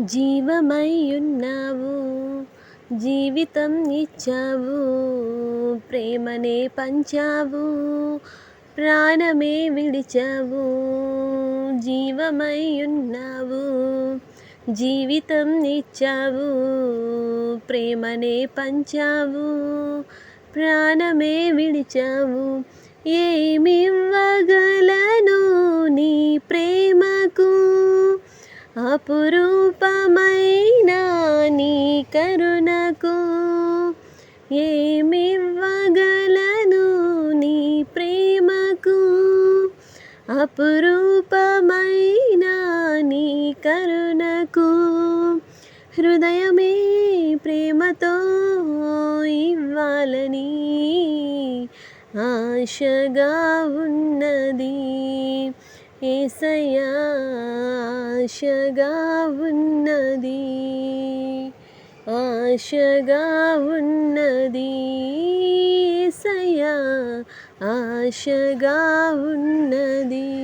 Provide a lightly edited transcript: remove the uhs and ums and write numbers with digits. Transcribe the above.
జీవమయ్యున్నావు, జీవితం ఇచ్చావు, ప్రేమనే పంచావు, ప్రాణమే విడిచావు. జీవమయ్యున్నావు, జీవితం ఇచ్చావు, ప్రేమనే పంచావు, ప్రాణమే విడిచావు. ఏమివ్వగలను నీ ప్రేమకు, అపురూపమైన నీ కరుణకు. ఏమివ్వగలను నీ ప్రేమకు, అపురూపమైన నీ కరుణకు. హృదయమే ప్రేమతో ఇవ్వాలని ఆశగా ఉన్నది యేసయ్యా, ఆశగా ఉన్నది, ఆశగా ఉన్నది యేసయ్యా, ఆశగా ఉన్నది.